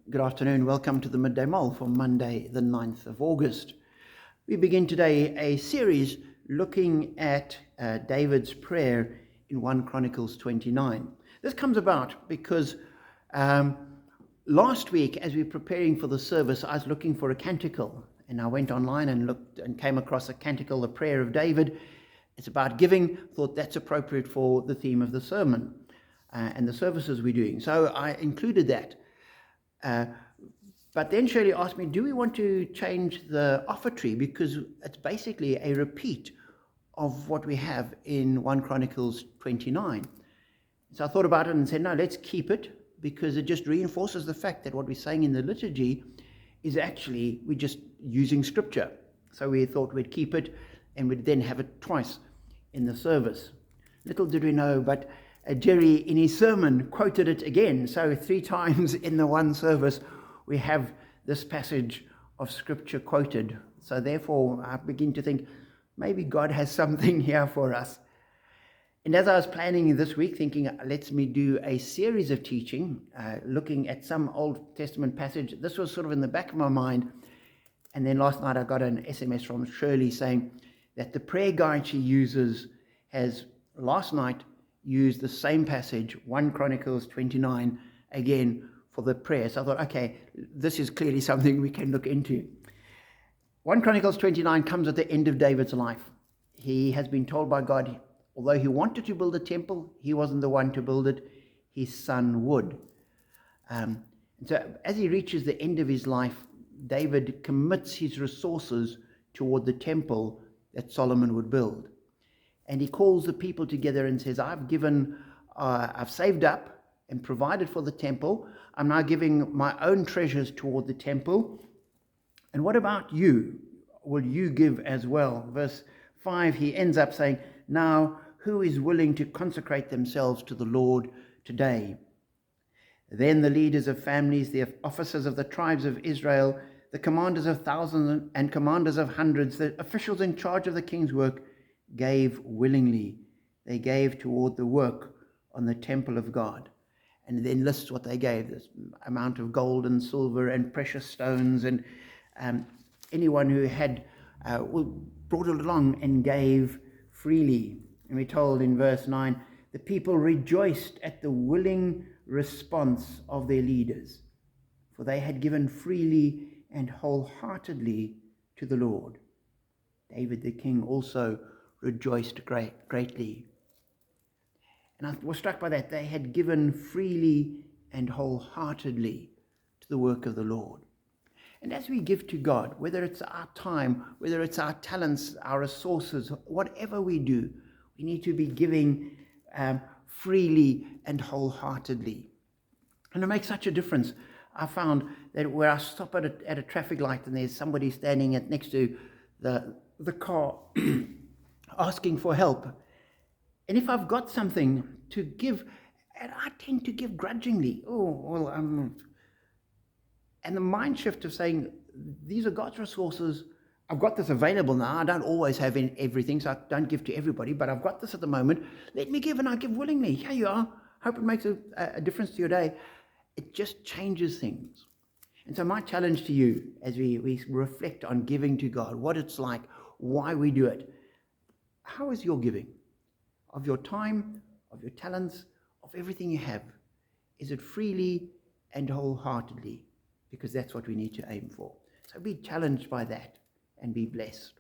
Good afternoon. Welcome to the Midday Mull for Monday, the 9th of August. We begin today a series looking at David's prayer in 1 Chronicles 29. This comes about because last week, as we were preparing for the service, I was looking for a canticle, and I went online and looked and came across a canticle, the prayer of David. It's about giving. Thought that's appropriate for the theme of the sermon and the services we're doing. So I included that. But then Shirley asked me, do we want to change the offertory? Because it's basically a repeat of what we have in 1 Chronicles 29. So I thought about it and said, no, let's keep it, because it just reinforces the fact that what we're saying in the liturgy is actually, we're just using scripture. So we thought we'd keep it and we'd then have it twice in the service. Little did we know, but Jerry, in his sermon, quoted it again. So 3 times in the one service, we have this passage of Scripture quoted. So therefore, I begin to think, maybe God has something here for us. And as I was planning this week, thinking, let me do a series of teaching, looking at some Old Testament passage. This was sort of in the back of my mind. And then last night, I got an SMS from Shirley saying that the prayer guide she uses has, last night, used the same passage, 1 Chronicles 29, again for the prayer. So I thought, okay, this is clearly something we can look into. 1 Chronicles 29 comes at the end of David's life. He has been told by God, although he wanted to build a temple, he wasn't the one to build it, his son would. And so as he reaches the end of his life, David commits his resources toward the temple that Solomon would build. And he calls the people together and says, I've saved up and provided for the temple. I'm now giving my own treasures toward the temple. And what about you? Will you give as well? Verse 5, he ends up saying, now who is willing to consecrate themselves to the Lord today? Then the leaders of families, the officers of the tribes of Israel, the commanders of thousands and commanders of hundreds, the officials in charge of the king's work, gave willingly. They gave toward the work on the temple of God. And then lists what they gave, this amount of gold and silver and precious stones, and anyone who had brought it along and gave freely. And we're told in verse 9, the people rejoiced at the willing response of their leaders, for they had given freely and wholeheartedly to the Lord. David the king also rejoiced greatly. And I was struck by that. They had given freely and wholeheartedly to the work of the Lord. And as we give to God, whether it's our time, whether it's our talents, our resources, whatever we do, we need to be giving freely and wholeheartedly. And it makes such a difference. I found that where I stop at a traffic light and there's somebody standing next to the car asking for help. And if I've got something to give, and I tend to give grudgingly. And the mind shift of saying, these are God's resources. I've got this available now. I don't always have everything, so I don't give to everybody, but I've got this at the moment. Let me give, and I give willingly. Here you are. Hope it makes a difference to your day. It just changes things. And so my challenge to you, as we reflect on giving to God, what it's like, why we do it, how is your giving? Of your time, of your talents, of everything you have? Is it freely and wholeheartedly? Because that's what we need to aim for. So be challenged by that and be blessed.